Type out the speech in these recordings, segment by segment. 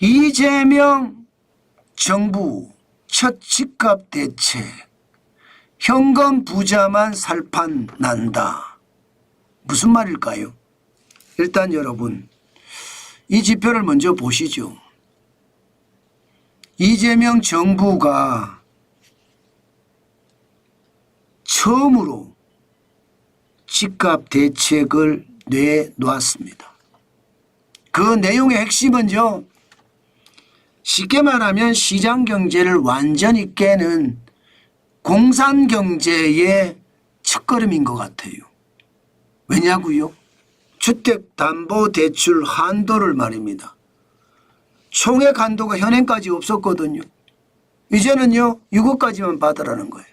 이재명 정부 첫 집값 대책, 현금 부자만 살판 난다. 무슨 말일까요? 일단 여러분 이 지표를 먼저 보시죠. 이재명 정부가 처음으로 집값 대책을 내놓았습니다. 그 내용의 핵심은요, 쉽게 말하면 시장 경제를 완전히 깨는 공산 경제의 첫걸음인 것 같아요. 왜냐고요? 주택담보대출 한도를 말입니다. 총액 한도가 현행까지 없었거든요. 이제는요 6억까지만 받으라는 거예요.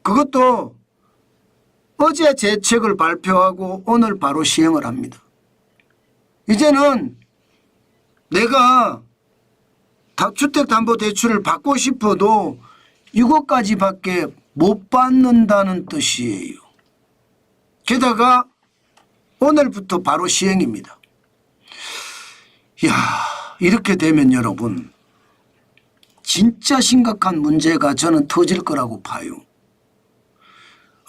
그것도 어제 대책을 발표하고 오늘 바로 시행을 합니다. 이제는 내가 주택담보대출을 받고 싶어도 6억까지밖에 못 받는다는 뜻이에요. 게다가 오늘부터 바로 시행입니다. 이야, 이렇게 되면 여러분 진짜 심각한 문제가 저는 터질 거라고 봐요.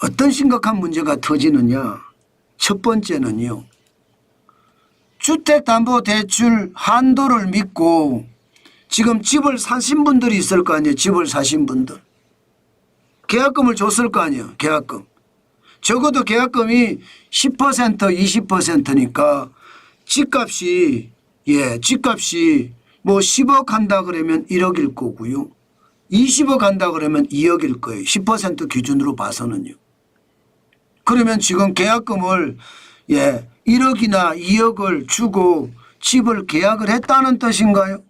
어떤 심각한 문제가 터지느냐. 첫 번째는요, 주택담보대출 한도를 믿고 지금 집을 사신 분들이 있을 거 아니에요. 집을 사신 분들. 계약금을 줬을 거 아니에요. 계약금. 적어도 계약금이 10% 20%니까 집값이 뭐 10억 한다 그러면 1억일 거고요. 20억 한다 그러면 2억일 거예요. 10% 기준으로 봐서는요. 그러면 지금 계약금을 1억이나 2억을 주고 집을 계약을 했다는 뜻인가요?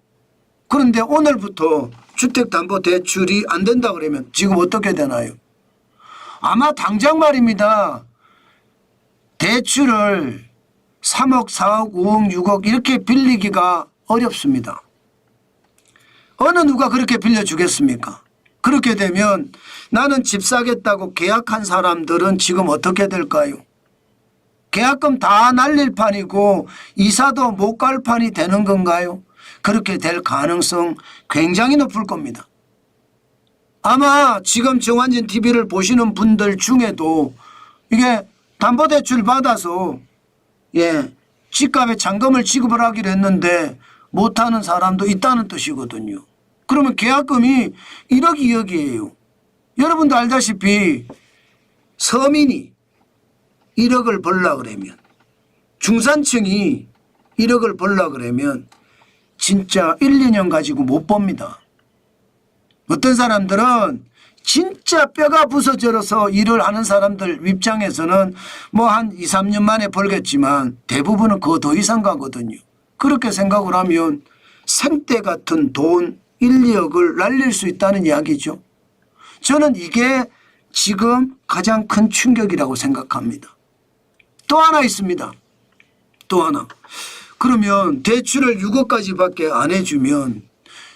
그런데 오늘부터 주택담보대출이 안 된다 그러면 지금 어떻게 되나요? 아마 당장 말입니다. 대출을 3억, 4억, 5억, 6억 이렇게 빌리기가 어렵습니다. 어느 누가 그렇게 빌려주겠습니까? 그렇게 되면 나는 집 사겠다고 계약한 사람들은 지금 어떻게 될까요? 계약금 다 날릴 판이고 이사도 못 갈 판이 되는 건가요? 그렇게 될 가능성 굉장히 높을 겁니다. 아마 지금 정환진 TV를 보시는 분들 중에도 이게 담보대출 받아서 집값에 잔금을 지급을 하기로 했는데 못하는 사람도 있다는 뜻이거든요. 그러면 계약금이 1억 2억이에요. 여러분도 알다시피 서민이 1억을 벌려고 그러면, 중산층이 1억을 벌려고 그러면 진짜 1, 2년 가지고 못 봅니다. 어떤 사람들은 진짜 뼈가 부서져서 일을 하는 사람들 입장에서는 뭐 한 2, 3년 만에 벌겠지만 대부분은 그거 더 이상 가거든요. 그렇게 생각을 하면 생떼 같은 돈 1, 2억을 날릴 수 있다는 이야기죠. 저는 이게 지금 가장 큰 충격이라고 생각합니다. 또 하나 있습니다. 또 하나. 그러면 대출을 6억까지밖에 안 해주면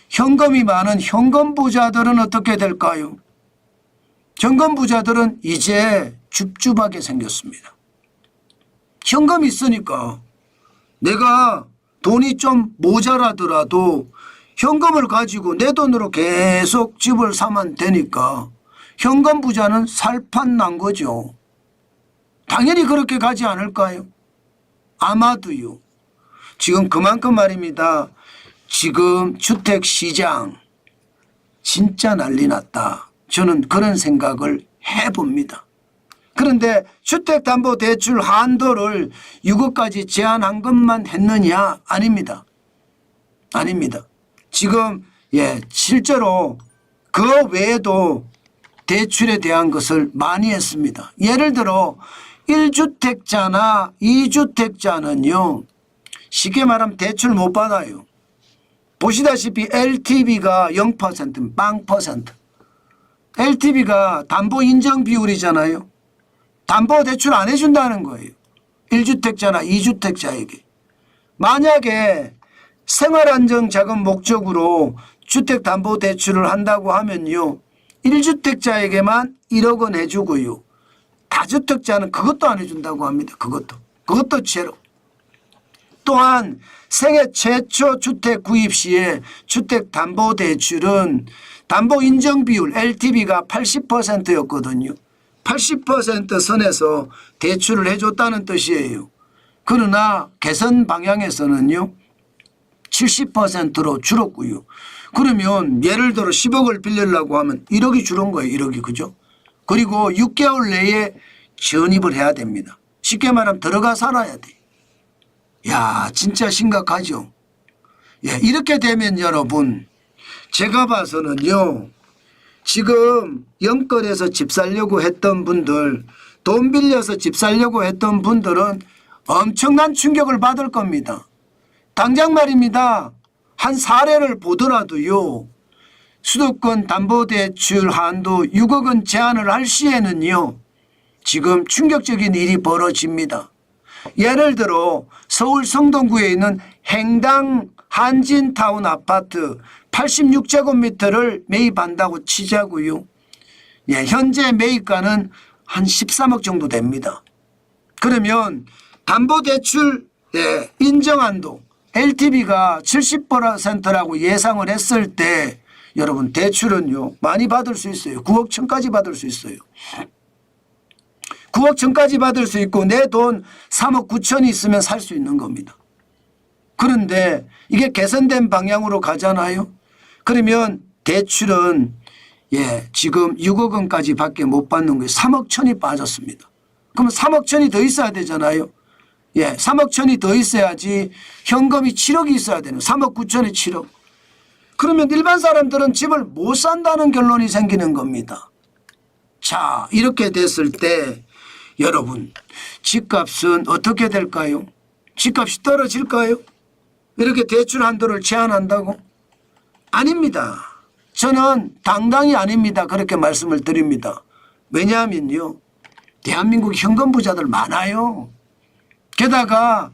현금이 많은 현금 부자들은 어떻게 될까요? 현금 부자들은 이제 줍줍하게 생겼습니다. 현금이 있으니까 내가 돈이 좀 모자라더라도 현금을 가지고 내 돈으로 계속 집을 사면 되니까 현금 부자는 살판 난 거죠. 당연히 그렇게 가지 않을까요? 아마도요. 지금 그만큼 말입니다. 지금 주택시장 진짜 난리 났다. 저는 그런 생각을 해봅니다. 그런데 주택담보대출 한도를 6억까지 제한한 것만 했느냐? 아닙니다. 아닙니다. 지금 실제로 그 외에도 대출에 대한 것을 많이 했습니다. 예를 들어 1주택자나 2주택자는요. 쉽게 말하면 대출 못 받아요. 보시다시피 LTV가 0%, 0%. LTV가 담보 인정 비율이잖아요. 담보 대출 안 해준다는 거예요. 1주택자나 2주택자에게. 만약에 생활안정자금 목적으로 주택담보대출을 한다고 하면요. 1주택자에게만 1억 원 해주고요. 다주택자는 그것도 안 해준다고 합니다. 그것도 제로. 또한 생애 최초 주택 구입 시에 주택담보대출은 담보 인정 비율 LTV가 80%였거든요. 80% 선에서 대출을 해줬다는 뜻이에요. 그러나 개선 방향에서는요 70%로 줄었고요. 그러면 예를 들어 10억을 빌리려고 하면 1억이 줄은 거예요. 1억이. 그죠? 그리고 6개월 내에 전입을 해야 됩니다. 쉽게 말하면 들어가 살아야 돼. 야, 진짜 심각하죠. 예, 이렇게 되면 여러분 제가 봐서는요 지금 영끌에서 집 살려고 했던 분들, 돈 빌려서 집 살려고 했던 분들은 엄청난 충격을 받을 겁니다. 당장 말입니다. 한 사례를 보더라도요 수도권 담보대출 한도 6억 원 제한을 할 시에는요 지금 충격적인 일이 벌어집니다. 예를 들어 서울 성동구에 있는 행당 한진타운 아파트 86제곱미터를 매입한다고 치자고요. 예, 현재 매입가는 한 13억 정도 됩니다. 그러면 담보대출 인정한도 LTV가 70%라고 예상을 했을 때 여러분 대출은요 많이 받을 수 있어요. 9억 천까지 받을 수 있어요. 9억 천까지 받을 수 있고 내 돈 3억 9천이 있으면 살 수 있는 겁니다. 그런데 이게 개선된 방향으로 가잖아요. 그러면 대출은 지금 6억 원까지 밖에 못 받는 거예요. 3억 천이 빠졌습니다. 그러면 3억 천이 더 있어야 되잖아요. 3억 천이 더 있어야지 현금이 7억이 있어야 되는 3억 9천에 7억. 그러면 일반 사람들은 집을 못 산다는 결론이 생기는 겁니다. 자, 이렇게 됐을 때 여러분 집값은 어떻게 될까요? 집값이 떨어질까요? 이렇게 대출 한도를 제한한다고? 아닙니다. 저는 당당히 아닙니다. 그렇게 말씀을 드립니다. 왜냐하면요 대한민국 현금 부자들 많아요. 게다가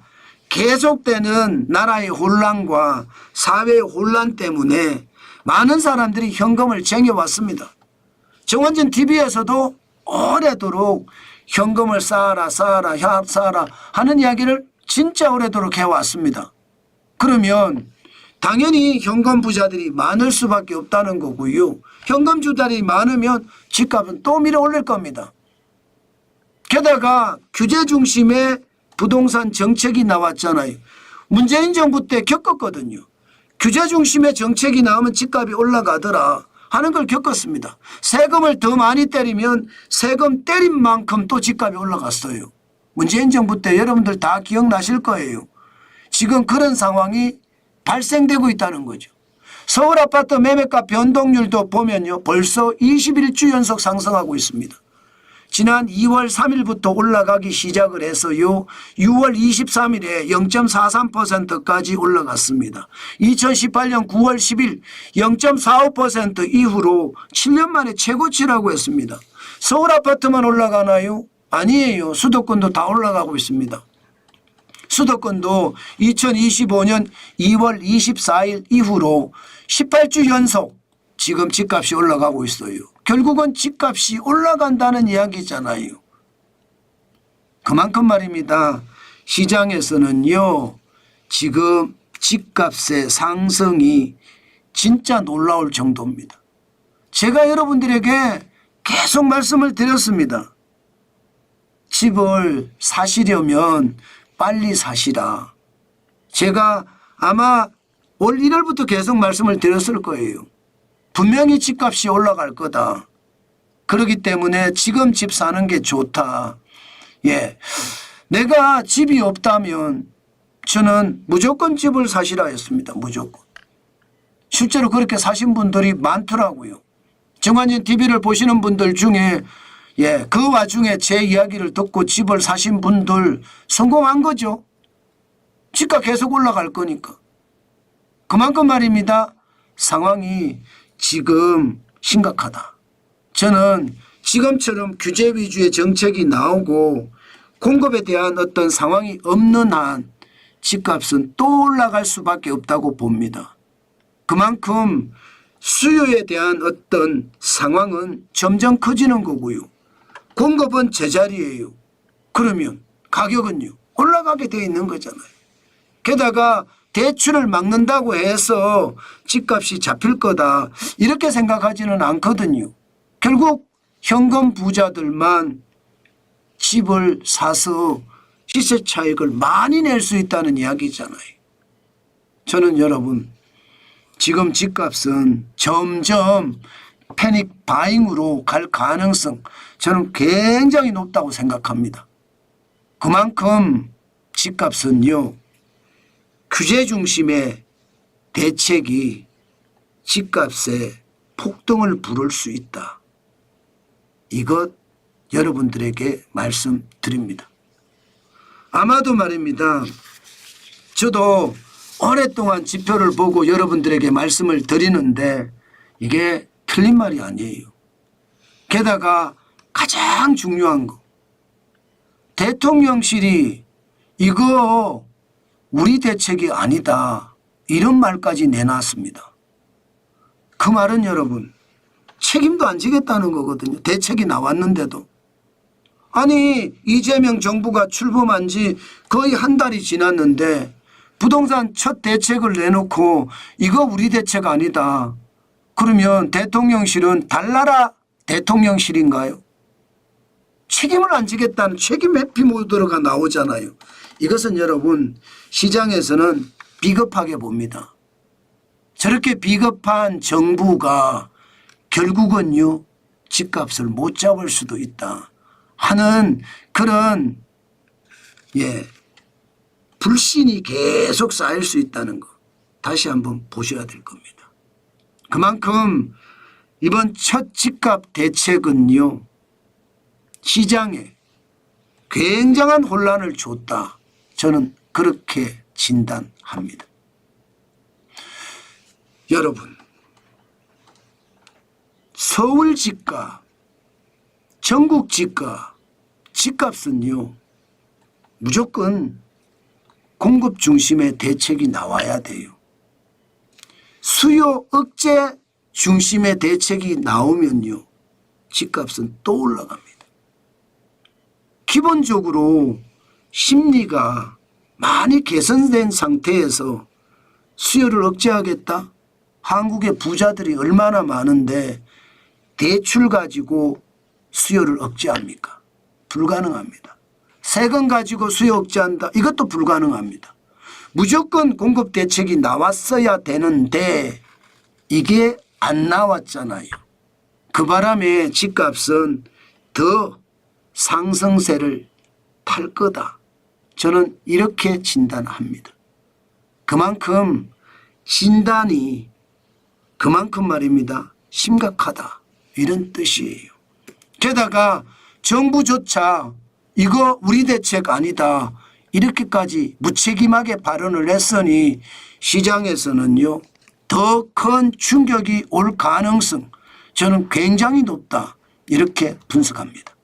계속되는 나라의 혼란과 사회의 혼란 때문에 많은 사람들이 현금을 쟁여왔습니다. 정원진 TV에서도 오래도록 현금을 쌓아라 하는 이야기를 진짜 오래도록 해왔습니다. 그러면 당연히 현금 부자들이 많을 수밖에 없다는 거고요. 현금 주자들이 많으면 집값은 또 밀어 올릴 겁니다. 게다가 규제 중심의 부동산 정책이 나왔잖아요. 문재인 정부 때 겪었거든요. 규제 중심의 정책이 나오면 집값이 올라가더라 하는 걸 겪었습니다. 세금을 더 많이 때리면 세금 때린 만큼 또 집값이 올라갔어요. 문재인 정부 때 여러분들 다 기억나실 거예요. 지금 그런 상황이 발생되고 있다는 거죠. 서울 아파트 매매가 변동률도 보면요 벌써 21주 연속 상승하고 있습니다. 지난 2월 3일부터 올라가기 시작을 해서요 6월 23일에 0.43%까지 올라갔습니다. 2018년 9월 10일 0.45% 이후로 7년 만에 최고치라고 했습니다. 서울 아파트만 올라가나요? 아니에요. 수도권도 다 올라가고 있습니다. 수도권도 2025년 2월 24일 이후로 18주 연속 지금 집값이 올라가고 있어요. 결국은 집값이 올라간다는 이야기잖아요. 그만큼 말입니다. 시장에서는요 지금 집값의 상승이 진짜 놀라울 정도입니다. 제가 여러분들에게 계속 말씀을 드렸습니다. 집을 사시려면 빨리 사시라. 제가 아마 올 1월부터 계속 말씀을 드렸을 거예요. 분명히 집값이 올라갈 거다. 그렇기 때문에 지금 집 사는 게 좋다. 내가 집이 없다면 저는 무조건 집을 사시라 했습니다. 무조건. 실제로 그렇게 사신 분들이 많더라고요. 정관진 TV를 보시는 분들 중에 그 와중에 제 이야기를 듣고 집을 사신 분들 성공한 거죠. 집값 계속 올라갈 거니까. 그만큼 말입니다. 상황이 지금 심각하다. 저는 지금처럼 규제 위주의 정책이 나오고 공급에 대한 어떤 상황이 없는 한 집값은 또 올라갈 수밖에 없다고 봅니다. 그만큼 수요에 대한 어떤 상황은 점점 커지는 거고요. 공급은 제자리예요. 그러면 가격은요 올라가게 돼 있는 거잖아요. 게다가 대출을 막는다고 해서 집값이 잡힐 거다 이렇게 생각하지는 않거든요. 결국 현금 부자들만 집을 사서 시세 차익을 많이 낼 수 있다는 이야기잖아요. 저는 여러분 지금 집값은 점점 패닉 바잉으로 갈 가능성 저는 굉장히 높다고 생각합니다. 그만큼 집값은요 규제 중심의 대책이 집값에 폭등을 부를 수 있다. 이것 여러분들에게 말씀드립니다. 아마도 말입니다. 저도 오랫동안 지표를 보고 여러분들에게 말씀을 드리는데 이게 틀린 말이 아니에요. 게다가 가장 중요한 거 대통령실이 이거 우리 대책이 아니다 이런 말까지 내놨습니다. 그 말은 여러분 책임도 안 지겠다는 거거든요. 대책이 나왔는데도. 아니 이재명 정부가 출범한 지 거의 한 달이 지났는데 부동산 첫 대책을 내놓고 이거 우리 대책 아니다. 그러면 대통령실은 달나라 대통령실인가요? 책임을 안 지겠다는 책임 회피 모드가 나오잖아요. 이것은 여러분 시장에서는 비겁하게 봅니다. 저렇게 비겁한 정부가 결국은요 집값을 못 잡을 수도 있다 하는 그런 불신이 계속 쌓일 수 있다는 거 다시 한번 보셔야 될 겁니다. 그만큼 이번 첫 집값 대책은요 시장에 굉장한 혼란을 줬다. 저는 그렇게 진단합니다. 여러분 서울 집값, 전국 집값, 집값은요 무조건 공급 중심의 대책이 나와야 돼요. 수요 억제 중심의 대책이 나오면요 집값은 또 올라갑니다. 기본적으로 심리가 많이 개선된 상태에서 수요를 억제하겠다? 한국의 부자들이 얼마나 많은데 대출 가지고 수요를 억제합니까? 불가능합니다. 세금 가지고 수요 억제한다? 이것도 불가능합니다. 무조건 공급 대책이 나왔어야 되는데 이게 안 나왔잖아요. 그 바람에 집값은 더 상승세를 탈 거다. 저는 이렇게 진단합니다. 그만큼 진단이 그만큼 말입니다. 심각하다. 이런 뜻이에요. 게다가 정부조차 이거 우리 대책 아니다. 이렇게까지 무책임하게 발언을 했으니 시장에서는요. 더 큰 충격이 올 가능성 저는 굉장히 높다. 이렇게 분석합니다.